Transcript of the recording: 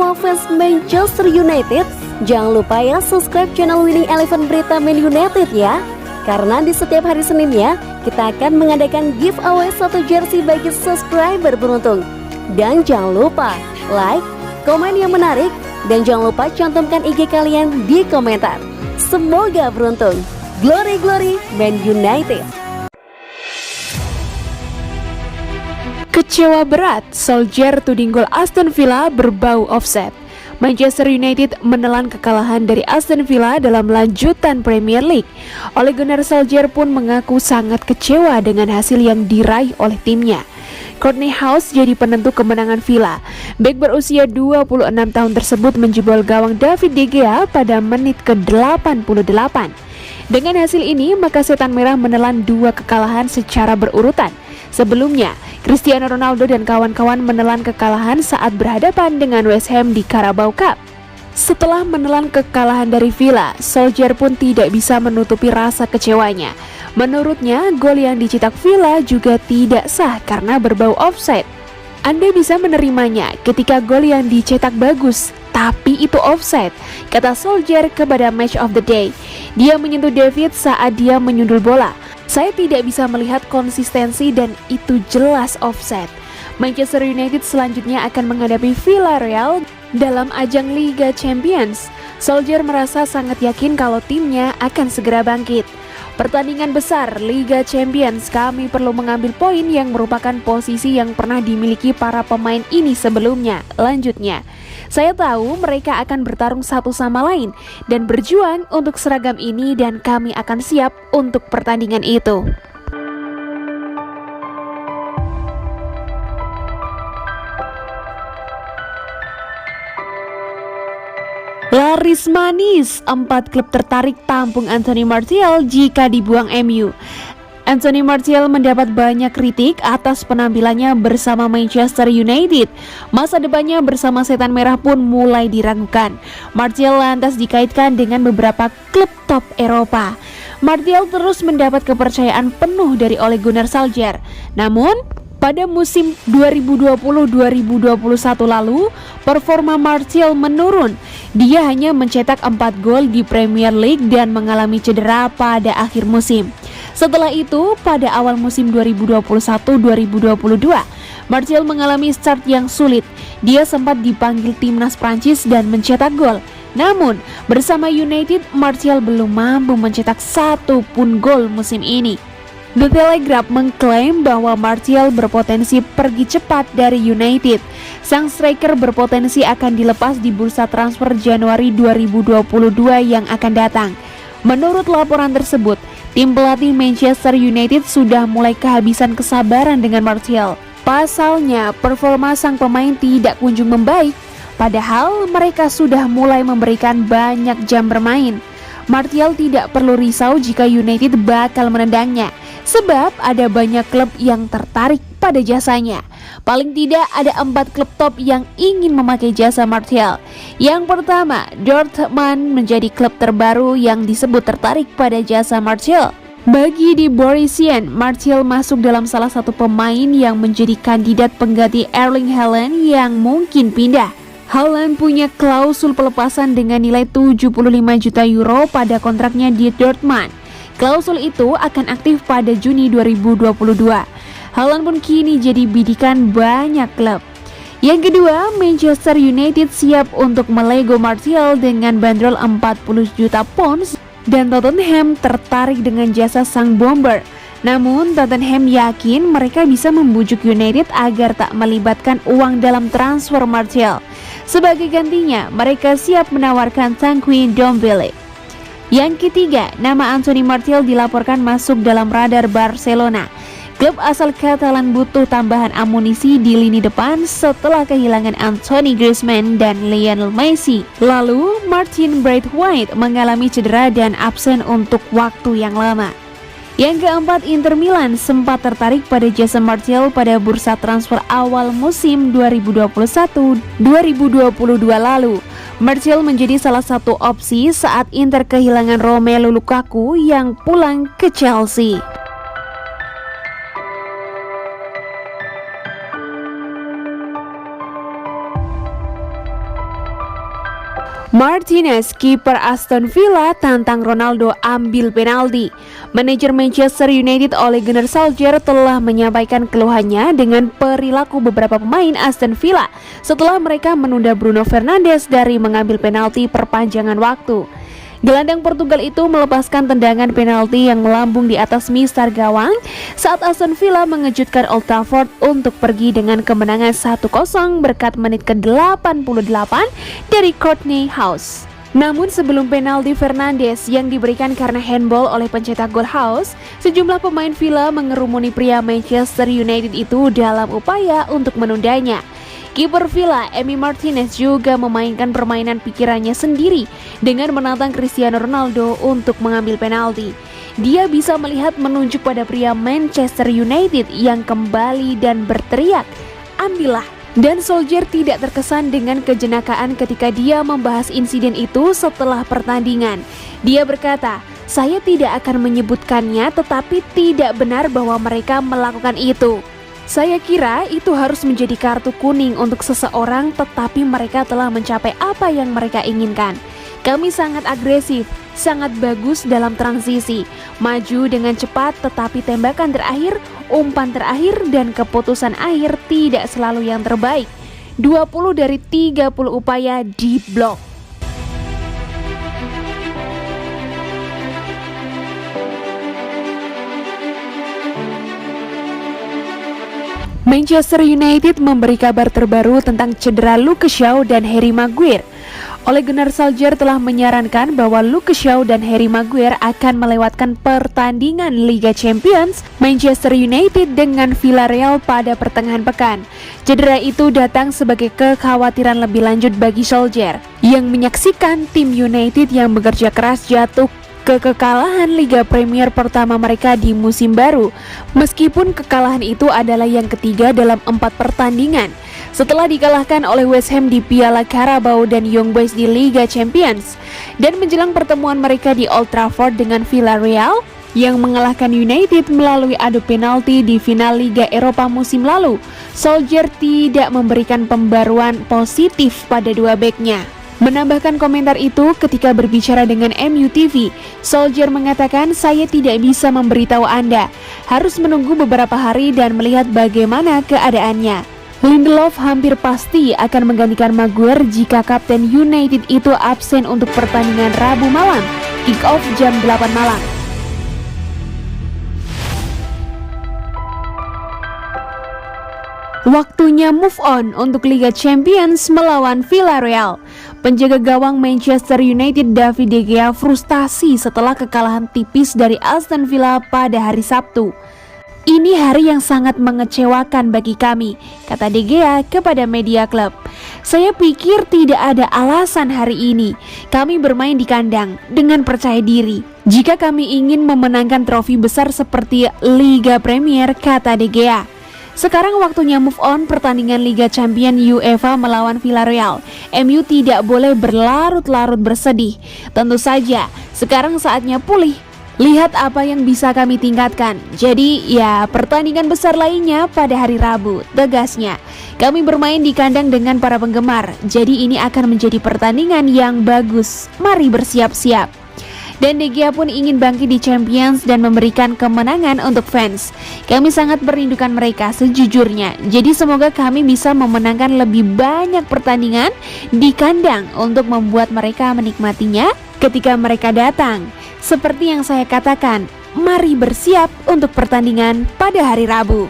semua fans Manchester United, jangan lupa ya subscribe channel Winning Eleven Berita Man United ya. Karena di setiap hari Seninnya, kita akan mengadakan giveaway 1 jersey bagi subscriber beruntung. Dan jangan lupa like, komen yang menarik, dan jangan lupa cantumkan IG kalian di komentar. Semoga beruntung. Glory Glory Man United. Kecewa berat, Solskjaer tuding gol Aston Villa berbau offside. Manchester United menelan kekalahan dari Aston Villa dalam lanjutan Premier League. Ole Gunnar Solskjaer pun mengaku sangat kecewa dengan hasil yang diraih oleh timnya. Courtney House jadi penentu kemenangan Villa. Bek berusia 26 tahun tersebut menjebol gawang David De Gea pada menit ke-88. Dengan hasil ini, maka Setan Merah menelan 2 kekalahan secara berurutan. Sebelumnya, Cristiano Ronaldo dan kawan-kawan menelan kekalahan saat berhadapan dengan West Ham di Carabao Cup. Setelah menelan kekalahan dari Villa, Solskjaer pun tidak bisa menutupi rasa kecewanya. Menurutnya, gol yang dicetak Villa juga tidak sah karena berbau offside. Anda bisa menerimanya ketika gol yang dicetak bagus, tapi itu offside, kata Solskjaer kepada Match of the Day. Dia menyentuh David saat dia menyundul bola. Saya tidak bisa melihat konsistensi dan itu jelas offside. Manchester United selanjutnya akan menghadapi Villarreal dalam ajang Liga Champions. Solskjaer merasa sangat yakin kalau timnya akan segera bangkit. Pertandingan besar Liga Champions, kami perlu mengambil poin yang merupakan posisi yang pernah dimiliki para pemain ini sebelumnya. Lanjutnya, saya tahu mereka akan bertarung satu sama lain dan berjuang untuk seragam ini dan kami akan siap untuk pertandingan itu. Laris manis, 4 klub tertarik tampung Anthony Martial jika dibuang MU. Anthony Martial mendapat banyak kritik atas penampilannya bersama Manchester United. Masa depannya bersama Setan Merah pun mulai diragukan. Martial lantas dikaitkan dengan beberapa klub top Eropa. Martial terus mendapat kepercayaan penuh dari Ole Gunnar Solskjaer. Namun, pada musim 2020-2021 lalu, performa Martial menurun. Dia hanya mencetak 4 gol di Premier League dan mengalami cedera pada akhir musim. Setelah itu, pada awal musim 2021-2022, Martial mengalami start yang sulit. Dia sempat dipanggil timnas Prancis dan mencetak gol. Namun, bersama United, Martial belum mampu mencetak 1 pun gol musim ini. The Telegraph mengklaim bahwa Martial berpotensi pergi cepat dari United. Sang striker berpotensi akan dilepas di bursa transfer Januari 2022 yang akan datang. Menurut laporan tersebut, tim pelatih Manchester United sudah mulai kehabisan kesabaran dengan Martial. Pasalnya, performa sang pemain tidak kunjung membaik, padahal mereka sudah mulai memberikan banyak jam bermain. Martial tidak perlu risau jika United bakal menendangnya, sebab ada banyak klub yang tertarik pada jasanya. Paling tidak ada 4 klub top yang ingin memakai jasa Martial. Yang pertama, Dortmund menjadi klub terbaru yang disebut tertarik pada jasa Martial. Bagi di Borussia, Martial masuk dalam salah satu pemain yang menjadi kandidat pengganti Erling Haaland yang mungkin pindah. Haaland punya klausul pelepasan dengan nilai 75 juta euro pada kontraknya di Dortmund. Klausul itu akan aktif pada Juni 2022. Haaland pun kini jadi bidikan banyak klub. Yang kedua, Manchester United siap untuk melego Martial dengan bandrol 40 juta pounds dan Tottenham tertarik dengan jasa sang bomber. Namun Tottenham yakin mereka bisa membujuk United agar tak melibatkan uang dalam transfer Martial. Sebagai gantinya, mereka siap menawarkan Tanguy Ndombele. Yang ketiga, nama Anthony Martial dilaporkan masuk dalam radar Barcelona. Klub asal Catalan butuh tambahan amunisi di lini depan setelah kehilangan Anthony Griezmann dan Lionel Messi. Lalu, Martin Braithwaite mengalami cedera dan absen untuk waktu yang lama. Yang keempat, Inter Milan sempat tertarik pada jasa Martial pada bursa transfer awal musim 2021-2022 lalu. Martial menjadi salah satu opsi saat Inter kehilangan Romelu Lukaku yang pulang ke Chelsea. Martinez, kiper Aston Villa, tantang Ronaldo ambil penalti. Manajer Manchester United Ole Gunnar Solskjaer telah menyampaikan keluhannya dengan perilaku beberapa pemain Aston Villa setelah mereka menunda Bruno Fernandes dari mengambil penalti perpanjangan waktu. Gelandang Portugal itu melepaskan tendangan penalti yang melambung di atas mistar gawang saat Aston Villa mengejutkan Old Trafford untuk pergi dengan kemenangan 1-0 berkat menit ke-88 dari Courtney House. Namun sebelum penalti Fernandes yang diberikan karena handball oleh pencetak gol House, sejumlah pemain Villa mengerumuni pria Manchester United itu dalam upaya untuk menundanya. Kiper Villa, Emi Martinez juga memainkan permainan pikirannya sendiri dengan menantang Cristiano Ronaldo untuk mengambil penalti. Dia bisa melihat menunjuk pada pria Manchester United yang kembali dan berteriak, "Ambillah!" Dan Solskjaer tidak terkesan dengan kejenakaan ketika dia membahas insiden itu setelah pertandingan. Dia berkata, "Saya tidak akan menyebutkannya, tetapi tidak benar bahwa mereka melakukan itu. Saya kira itu harus menjadi kartu kuning untuk seseorang, tetapi mereka telah mencapai apa yang mereka inginkan. Kami sangat agresif, sangat bagus dalam transisi, maju dengan cepat, tetapi tembakan terakhir, umpan terakhir, dan keputusan akhir tidak selalu yang terbaik. 20 dari 30 upaya di blok." Manchester United memberi kabar terbaru tentang cedera Luke Shaw dan Harry Maguire. Ole Gunnar Solskjaer telah menyarankan bahwa Luke Shaw dan Harry Maguire akan melewatkan pertandingan Liga Champions Manchester United dengan Villarreal pada pertengahan pekan. Cedera itu datang sebagai kekhawatiran lebih lanjut bagi Solskjaer yang menyaksikan tim United yang bekerja keras jatuh ke kekalahan Liga Premier pertama mereka di musim baru, meskipun kekalahan itu adalah yang ketiga dalam 4 pertandingan setelah dikalahkan oleh West Ham di Piala Carabao dan Young Boys di Liga Champions. Dan menjelang pertemuan mereka di Old Trafford dengan Villarreal yang mengalahkan United melalui adu penalti di final Liga Eropa musim lalu, Solskjaer tidak memberikan pembaruan positif pada dua beknya. Menambahkan komentar itu ketika berbicara dengan MU TV, Solskjaer mengatakan, "Saya tidak bisa memberitahu Anda, harus menunggu beberapa hari dan melihat bagaimana keadaannya." Lindelof hampir pasti akan menggantikan Maguire jika kapten United itu absen untuk pertandingan Rabu malam, kick off jam 8 malam. Waktunya move on untuk Liga Champions melawan Villarreal. Penjaga gawang Manchester United David De Gea frustasi setelah kekalahan tipis dari Aston Villa pada hari Sabtu. "Ini hari yang sangat mengecewakan bagi kami," kata De Gea kepada media klub. "Saya pikir tidak ada alasan hari ini. Kami bermain di kandang dengan percaya diri. Jika kami ingin memenangkan trofi besar seperti Liga Premier," kata De Gea. Sekarang waktunya move on pertandingan Liga Champions UEFA melawan Villarreal. MU tidak boleh berlarut-larut bersedih. Tentu saja, sekarang saatnya pulih. Lihat apa yang bisa kami tingkatkan. Jadi ya, pertandingan besar lainnya pada hari Rabu, tegasnya. Kami bermain di kandang dengan para penggemar. Jadi ini akan menjadi pertandingan yang bagus. Mari bersiap-siap. Dan De Gea pun ingin bangkit di Champions dan memberikan kemenangan untuk fans. "Kami sangat merindukan mereka sejujurnya. Jadi semoga kami bisa memenangkan lebih banyak pertandingan di kandang untuk membuat mereka menikmatinya ketika mereka datang. Seperti yang saya katakan, mari bersiap untuk pertandingan pada hari Rabu."